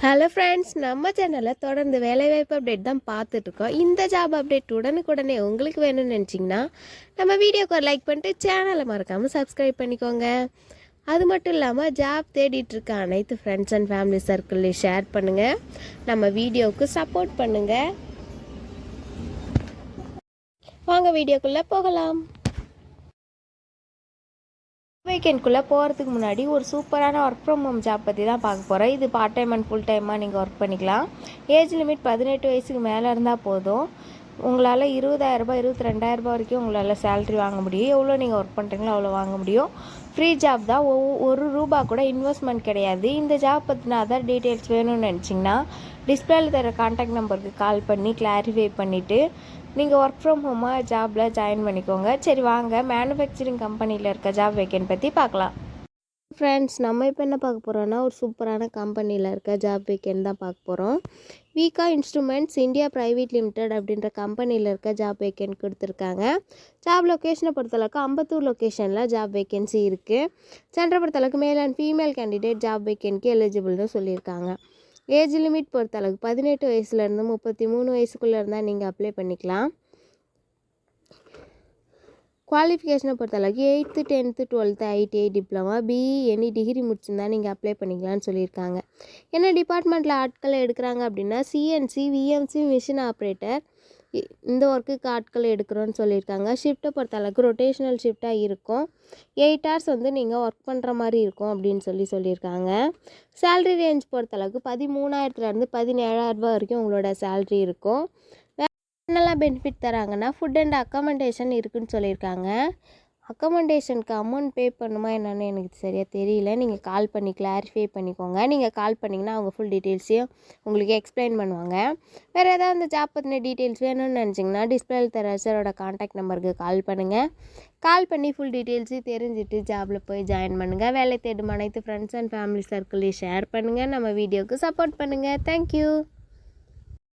Hello friends, நம்ம சேனலில் தொடர்ந்து வேலைவாய்ப்பு அப்டேட் தான் பார்த்துட்ருக்கோம். இந்த ஜாப் அப்டேட் உடனுக்குடனே உங்களுக்கு வேணும்னு நினச்சிங்கன்னா நம்ம வீடியோக்கு ஒரு லைக் பண்ணிட்டு சேனலை மறக்காமல் சப்ஸ்கிரைப் பண்ணிக்கோங்க. அது மட்டும் இல்லாமல் ஜாப் தேடிட்டுருக்க அனைத்து ஃப்ரெண்ட்ஸ் அண்ட் ஃபேமிலி சர்க்கிள்லையும் ஷேர் பண்ணுங்கள். நம்ம வீடியோவுக்கு சப்போர்ட் பண்ணுங்கள். வாங்க வீடியோக்குள்ளே போகலாம். வீக்கெண்ட்குள்ளே போகிறதுக்கு முன்னாடி ஒரு சூப்பரான ஒர்க் ஃப்ரம் ஹோம் ஜாப் பற்றி தான் பார்க்க போகிறோம். இது பார்ட் டைம் அண்ட் ஃபுல் டைமாக நீங்கள் ஒர்க் பண்ணிக்கலாம். ஏஜ் லிமிட் 18 வயசுக்கு மேலே இருந்தால் போதும். உங்களால் 20,000 22,000 வரைக்கும் உங்களால் சேலரி வாங்க முடியும். எவ்வளோ நீங்கள் ஒர்க் பண்ணுறீங்களோ அவ்வளோ வாங்க முடியும். ஃப்ரீ ஜாப் தான். ஒரு ரூபா கூட இன்வெஸ்ட்மெண்ட் கிடையாது. இந்த ஜாப் பற்றின அதர் டீட்டெயில்ஸ் வேணும்னு நினச்சிங்கன்னா டிஸ்பிளேல தர கான்டாக்ட் நம்பருக்கு கால் பண்ணி கிளாரிஃபை பண்ணிவிட்டு நீங்கள் ஒர்க் ஃப்ரம் ஹோமாக ஜாபில் ஜாயின் பண்ணிக்கோங்க. சரி வாங்க மேனுஃபேக்சரிங் கம்பெனியில் இருக்க ஜாப் வேக்கன்ட் பற்றி பார்க்கலாம். ஃப்ரெண்ட்ஸ், நம்ம இப்போ என்ன பார்க்க போகிறோன்னா ஒரு சூப்பரான கம்பெனியில் இருக்க ஜாப் வேக்கன்ட் தான் பார்க்க போகிறோம். Vega instruments India private limited அப்படின்ற கம்பெனியில் இருக்க ஜாப் வேக்கன்ட் கொடுத்துருக்காங்க. ஜாப் லொக்கேஷனை பொறுத்தளவுக்கு அம்பத்தூர் லொக்கேஷனில் ஜாப் வேக்கன்சி இருக்குது. சென்டரை பொறுத்தளவுக்கு male and female candidate job வேக்கன்ட்க்கு எலிஜிபிள்னு சொல்லியிருக்காங்க. ஏஜ் லிமிட் பொறுத்தளவுக்கு 18 வயசுலேருந்து 33 வயசுக்குள்ளே இருந்தால் நீங்கள் அப்ளை பண்ணிக்கலாம். குவாலிஃபிகேஷனை பொறுத்தளவுக்கு 8th 10th 12th ITI diploma BE any degree முடிச்சிருந்தா நீங்கள் அப்ளை பண்ணிக்கலாம்னு சொல்லியிருக்காங்க. என்ன டிபார்ட்மெண்ட்டில் ஆட்களை எடுக்கிறாங்க அப்படின்னா சிஎன்சி விஎம்சி மிஷின் ஆப்ரேட்டர் இந்த ஒர்க்குக்கு ஆட்கள் எடுக்கிறோன்னு சொல்லியிருக்காங்க. ஷிஃப்ட்டை பொறுத்தளவுக்கு ரொட்டேஷனல் ஷிஃப்டாக இருக்கும். 8 hours நீங்கள் ஒர்க் பண்ணுற மாதிரி இருக்கும் அப்படின்னு சொல்லியிருக்காங்க. சேல்ரி ரேஞ்ச் பொறுத்தளவுக்கு 13,000 17,000 வரைக்கும் உங்களோட சேல்ரி இருக்கும். என்னெல்லாம் பெனிஃபிட் தராங்கன்னா ஃபுட் அண்ட் அக்காமடேஷன் இருக்குதுன்னு சொல்லியிருக்காங்க. அக்காமடேஷனுக்கு அமௌண்ட் பே பண்ணுமா என்னென்னு எனக்கு சரியாக தெரியல. நீங்கள் கால் பண்ணி கிளாரிஃபை பண்ணிக்கோங்க. நீங்கள் கால் பண்ணிங்கன்னா அவங்க ஃபுல் டீட்டெயில்ஸையும் உங்களுக்கு எக்ஸ்பிளைன் பண்ணுவாங்க. வேறு ஏதாவது அந்த ஜாப் பற்றின டீட்டெயில்ஸ் வேணும்னு நினச்சிங்கன்னா டிஸ்பிளேல தர சாரோட கான்டாக்ட் நம்பருக்கு கால் பண்ணுங்கள். கால் பண்ணி ஃபுல் டீட்டெயில்ஸையும் தெரிஞ்சுட்டு ஜாபில் போய் ஜாயின் பண்ணுங்கள். வேலை தேடும் அனைத்து ஃப்ரெண்ட்ஸ் அண்ட் ஃபேமிலி சர்க்கிளையும் ஷேர் பண்ணுங்கள். நம்ம வீடியோவுக்கு சப்போர்ட் பண்ணுங்கள். தேங்க்யூ.